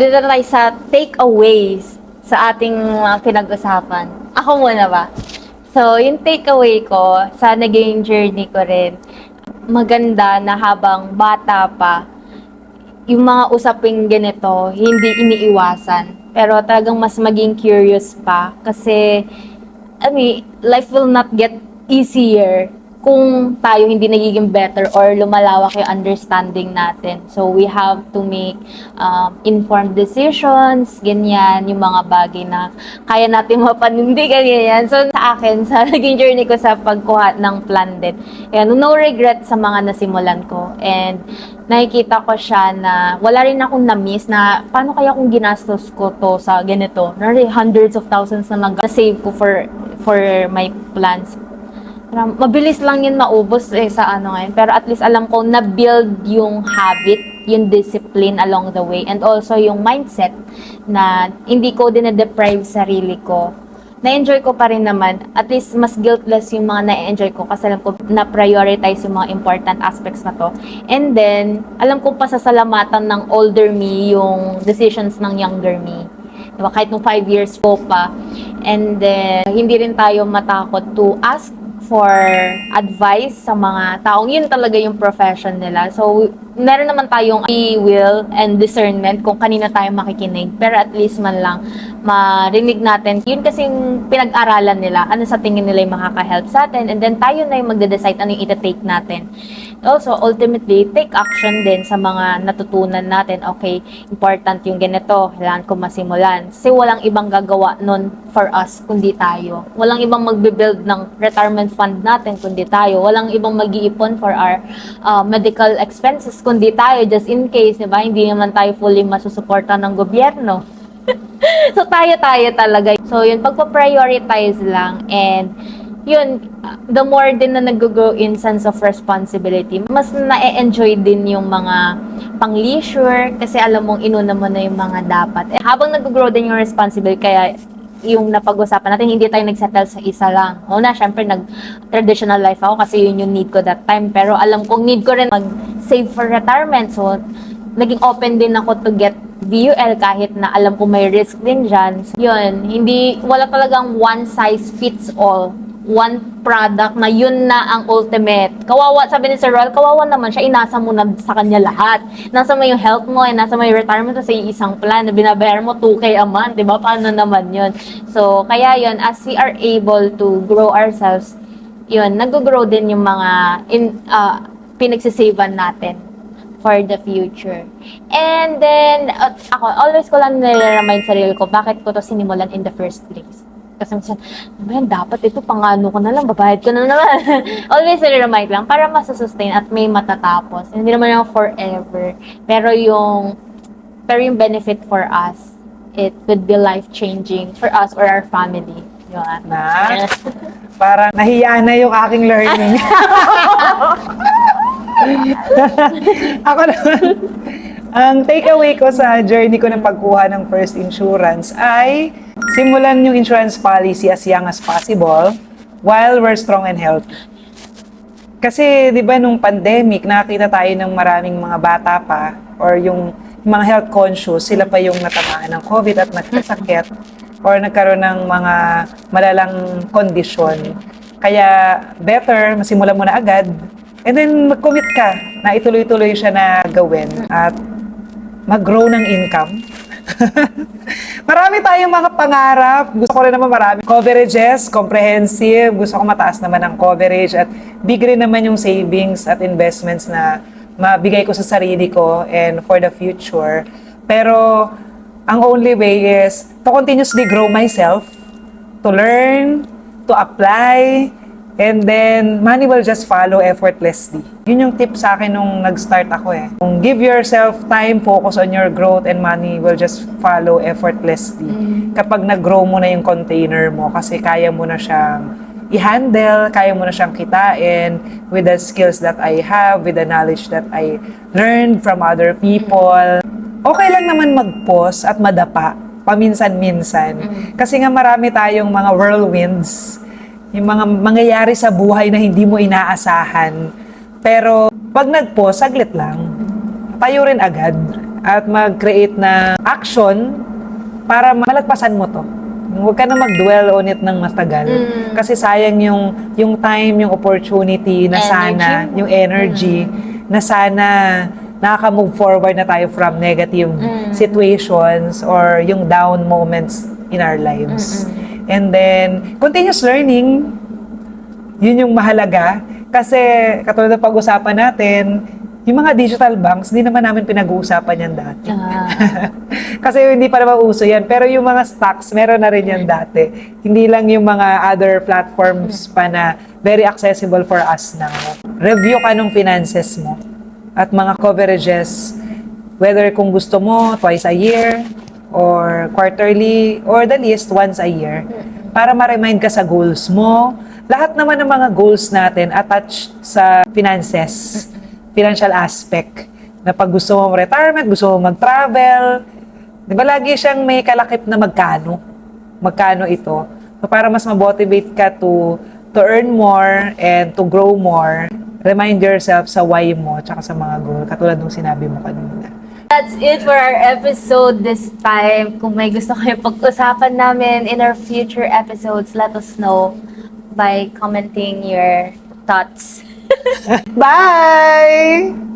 dito na tayo sa takeaways sa ating mga pinag-usapan. Ako muna ba? So, yung takeaway ko sa naging journey ko rin, maganda na habang bata pa, yung mga usaping ganito, hindi iniiwasan. Pero talagang mas maging curious pa. Kasi, life will not get easier kung tayo hindi nagiging better or lumalawak yung understanding natin. So, we have to make informed decisions, ganyan, yung mga bagay na kaya natin mapanindigan, ganyan. So, sa akin, sa naging journey ko sa pagkuha ng plan din, yan, no regret sa mga nasimulan ko. And, nakikita ko siya na wala rin akong na-miss na paano kaya kung ginastos ko to sa ganito. Hundreds of thousands na nag-save ko for my plans. Mabilis lang yun maubos sa ano ngayon. Pero at least alam ko na-build yung habit, yung discipline along the way. And also yung mindset na hindi ko din na-deprive sarili ko. Na-enjoy ko pa rin naman. At least mas guiltless yung mga na-enjoy ko kasi alam ko na-prioritize yung mga important aspects na to. And then, alam ko pasasalamatan ng older me yung decisions ng younger me. Diba? Kahit nung 5 years ko pa. And then, hindi rin tayo matakot to ask for advice sa mga taong yun talaga yung profession nila. So, meron naman tayong will and discernment kung kanina tayo makikinig. Pero at least man lang, marinig natin. Yun kasing pinag-aralan nila. Ano sa tingin nila yung makaka-help sa atin. And then tayo na yung magde-decide ano yung ita-take natin. Also, ultimately, take action din sa mga natutunan natin. Okay, important yung ganito. Kailangan ko masimulan. Kasi walang ibang gagawa nun for us kundi tayo. Walang ibang magbe-build ng retirement fund natin kundi tayo. Walang ibang mag-iipon for our medical expenses kundi tayo. Just in case, diba? Hindi naman tayo fully masusuporta ng gobyerno. So, tayo talaga. So, yun, pagpa-prioritize lang and yun, the more din na nag-grow in sense of responsibility, mas na-enjoy din yung mga pang-leisure kasi alam mong inuna mo na yung mga dapat. Habang nag-grow din yung responsibility, kaya yung napag-usapan natin, hindi tayo nag-settle sa isa lang. Una, syempre, nag-traditional life ako kasi yun yung need ko that time. Pero alam kong need ko rin mag-save for retirement. So, naging open din ako to get VUL kahit na alam ko may risk din dyan. Yun, wala talagang one size fits all. One product na yun na ang ultimate. Kawawa, sabi ni Sir Roel, kawawa naman siya, inasa mo na sa kanya lahat. Nasa mo yung health mo, nasa mo yung retirement mo sa isang plan na binabayaran mo 2K a month, di ba? Paano naman yun? So, kaya yun, as we are able to grow ourselves, yun, nag-grow din yung mga pinagsisavean natin for the future. And then, ako, always ko lang nire-remind sarili ko, bakit ko to sinimulan in the first place. Kasi minsan, dapat ito, pangano ko na lang, babayad ko na naman. Always nire-remind lang, para masusustain at may matatapos. Hindi naman yung forever. Pero yung benefit for us, it would be life-changing for us or our family. Yun. Yes. Parang nahiya na yung aking learning. Ako naman, ang takeaway ko sa journey ko ng pagkuha ng first insurance ay simulan yung insurance policy as young as possible while we're strong and healthy. Kasi, di ba, nung pandemic, nakakita tayo ng maraming mga bata pa or yung mga health conscious, sila pa yung natamaan ng COVID at nagkasakit or nagkaroon ng mga malalang kondisyon. Kaya, better, masimulan mo na agad. And then, mag-commit ka na ituloy-tuloy siya na gawin at mag-grow ng income. Marami tayong mga pangarap. Gusto ko rin naman marami coverages, comprehensive. Gusto ko mataas naman ang coverage at big rin naman yung savings at investments na mabigay ko sa sarili ko and for the future. Pero, ang only way is to continuously grow myself, to learn, to apply, and then, money will just follow effortlessly. Yun yung tip sa akin nung nag-start ako eh. Kung give yourself time, focus on your growth, and money will just follow effortlessly. Kapag nag-grow mo na yung container mo, kasi kaya mo na siyang i-handle, kaya mo na siyang kitain with the skills that I have, with the knowledge that I learned from other people. Okay lang naman mag-pause at madapa, paminsan-minsan. Kasi nga marami tayong mga whirlwinds, yung mga mangyayari sa buhay na hindi mo inaasahan. Pero pag nag-pause, saglit lang. Tayo rin agad. at mag-create na action para malagpasan mo to. Huwag ka na mag-dwell on it ng matagal. Kasi sayang yung time, yung opportunity na sana, Energy. yung energy, na sana nakaka-move forward na tayo from negative situations or yung down moments in our lives. And then, continuous learning, yun yung mahalaga. Kasi, katulad ng pag-usapan natin, yung mga digital banks, hindi naman namin pinag-uusapan yan dati. Kasi hindi pa naman uso yan. Pero yung mga stocks, meron na rin yan dati. Hindi lang yung mga other platforms pa na very accessible for us now. Review ka ng finances mo at mga coverages, whether kung gusto mo twice a year or quarterly or the least once a year para ma-remind ka sa goals mo. Lahat naman ng mga goals natin attached sa finances, financial aspect. Na pag gusto mo retirement, gusto mo mag-travel, di ba lagi siyang may kalakip na magkano? Magkano ito? So para mas ma-motivate ka to earn more and to grow more, remind yourself sa why mo tsaka sa mga goal, katulad ng sinabi mo kanina. That's it for our episode this time. Kung may gusto kayo pag-usapan namin in our future episodes, let us know by commenting your thoughts. Bye!